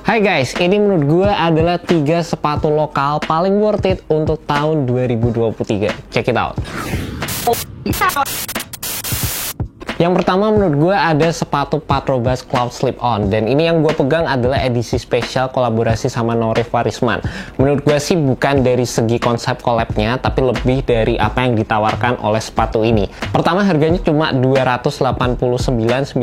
Hai guys, ini menurut gue adalah 3 sepatu lokal paling worth it untuk tahun 2023. Check it out. Yang pertama menurut gue ada sepatu Patrobas Cloud Slip On, dan ini yang gue pegang adalah edisi spesial kolaborasi sama Norif Warisman. Menurut gue sih bukan dari segi konsep collabnya, tapi lebih dari apa yang ditawarkan oleh sepatu ini. Pertama, harganya cuma 289.900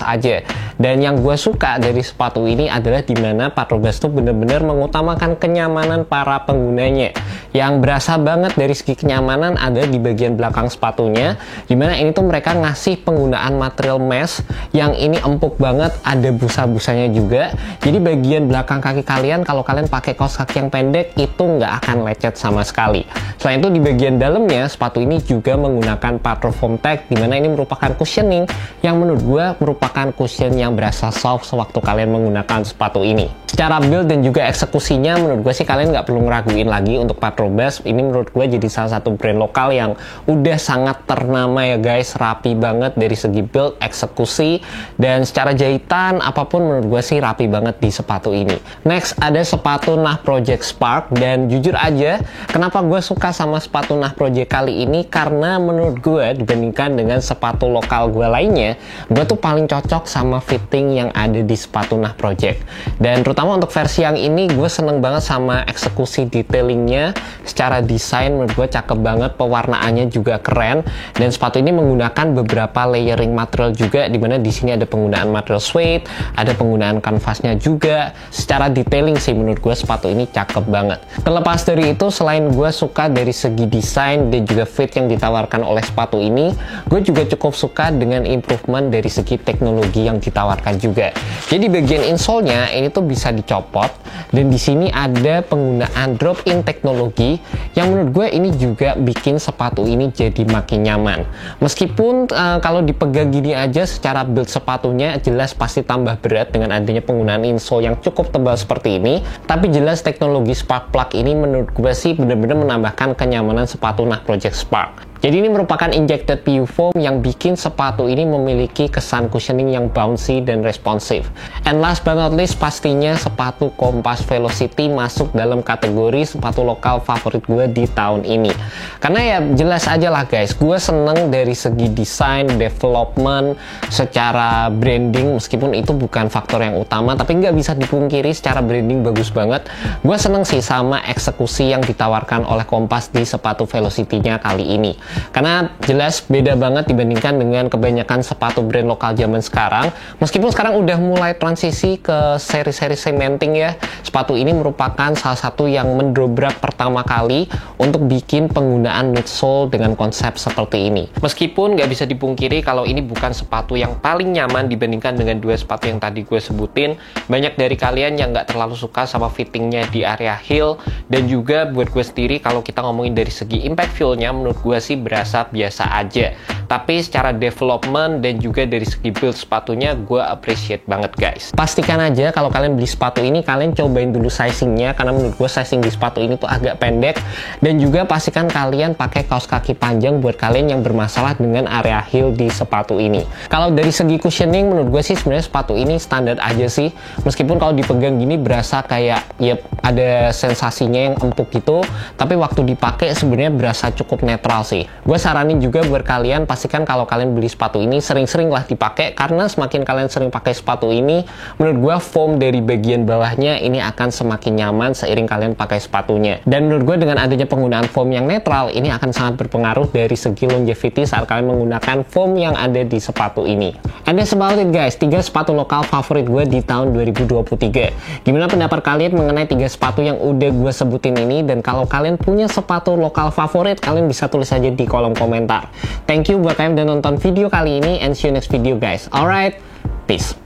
aja, dan yang gue suka dari sepatu ini adalah dimana Patrobas tuh bener-bener mengutamakan kenyamanan para penggunanya. Yang berasa banget dari segi kenyamanan ada di bagian belakang sepatunya, dimana ini tuh mereka ngasih penggunaan material mesh yang ini empuk banget, ada busa-busanya juga. Jadi bagian belakang kaki kalian kalau kalian pakai kaos kaki yang pendek itu nggak akan lecet sama sekali. Selain itu di bagian dalamnya sepatu ini juga menggunakan Patro Foam Tech, dimana ini merupakan cushioning yang menurut gue merupakan cushion yang berasa soft sewaktu kalian menggunakan sepatu ini. Secara build dan juga eksekusinya menurut gue sih kalian nggak perlu ngeraguin lagi untuk Patrobas. Ini menurut gue jadi salah satu brand lokal yang udah sangat ternama ya guys, rapi banget dari segi build, eksekusi, dan secara jahitan apapun menurut gue sih rapi banget di sepatu ini. Next ada sepatu Nah Project Spark, dan jujur aja kenapa gue suka sama sepatu Nah Project kali ini, karena menurut gue dibandingkan dengan sepatu lokal gue lainnya, gue tuh paling cocok sama fitting yang ada di sepatu Nah Project. Dan terutama untuk versi yang ini gue seneng banget sama eksekusi detailingnya. Secara desain menurut gue cakep banget, pewarnaannya juga keren, dan sepatu ini menggunakan beberapa layering material juga, dimana di sini ada penggunaan material suede, ada penggunaan kanvasnya juga. Secara detailing sih menurut gue sepatu ini cakep banget. Terlepas dari itu, selain gue suka dari segi desain dan juga fit yang ditawarkan oleh sepatu ini, gue juga cukup suka dengan improvement dari segi teknologi yang ditawarkan juga. Jadi bagian insole-nya ini tuh bisa dicopot, dan di sini ada penggunaan drop-in teknologi yang menurut gue ini juga bikin sepatu ini jadi makin nyaman. Meskipun kalau dipegang gini aja secara build sepatunya jelas pasti tambah berat dengan adanya penggunaan insole yang cukup tebal seperti ini, tapi jelas teknologi Spark Plug ini menurut gue sih benar-benar menambahkan kenyamanan sepatu Nah Project Spark. Jadi ini merupakan injected PU foam yang bikin sepatu ini memiliki kesan cushioning yang bouncy dan responsif. And last but not least, pastinya sepatu Kompas Velocity masuk dalam kategori sepatu lokal favorit gue di tahun ini. Karena ya jelas aja lah guys, gue seneng dari segi desain, development, secara branding, meskipun itu bukan faktor yang utama, tapi nggak bisa dipungkiri secara branding bagus banget. Gue seneng sih sama eksekusi yang ditawarkan oleh Kompas di sepatu Velocity-nya kali ini. Karena jelas beda banget dibandingkan dengan kebanyakan sepatu brand lokal zaman sekarang. Meskipun sekarang udah mulai transisi ke seri-seri cementing ya, sepatu ini merupakan salah satu yang mendobrak pertama kali untuk bikin penggunaan midsole dengan konsep seperti ini. Meskipun nggak bisa dipungkiri kalau ini bukan sepatu yang paling nyaman dibandingkan dengan dua sepatu yang tadi gue sebutin. Banyak dari kalian yang nggak terlalu suka sama fittingnya di area heel, dan juga buat gue sendiri kalau kita ngomongin dari segi impact feel-nya menurut gue sih berasa biasa aja. Tapi secara development dan juga dari segi build sepatunya gue appreciate banget guys. Pastikan aja kalau kalian beli sepatu ini kalian cobain dulu sizingnya, karena menurut gue sizing di sepatu ini tuh agak pendek. Dan juga pastikan kalian pakai kaos kaki panjang buat kalian yang bermasalah dengan area heel di sepatu ini. Kalau dari segi cushioning menurut gue sih sebenarnya sepatu ini standar aja sih. Meskipun kalau dipegang gini berasa kayak ya ada sensasinya yang empuk gitu, tapi waktu dipakai sebenarnya berasa cukup netral sih. Gue saranin juga buat kalian, pastikan kalau kalian beli sepatu ini sering-sering lah dipakai, karena semakin kalian sering pakai sepatu ini, menurut gue foam dari bagian bawahnya ini akan semakin nyaman seiring kalian pakai sepatunya. Dan menurut gue dengan adanya penggunaan foam yang netral, ini akan sangat berpengaruh dari segi longevity saat kalian menggunakan foam yang ada di sepatu ini. And that's about it guys, 3 sepatu lokal favorit gue di tahun 2023. Gimana pendapat kalian mengenai 3 sepatu yang udah gue sebutin ini? Dan kalau kalian punya sepatu lokal favorit, kalian bisa tulis aja di kolom komentar. Thank you buat kalian udah nonton video kali ini, and see you next video guys. Alright, peace.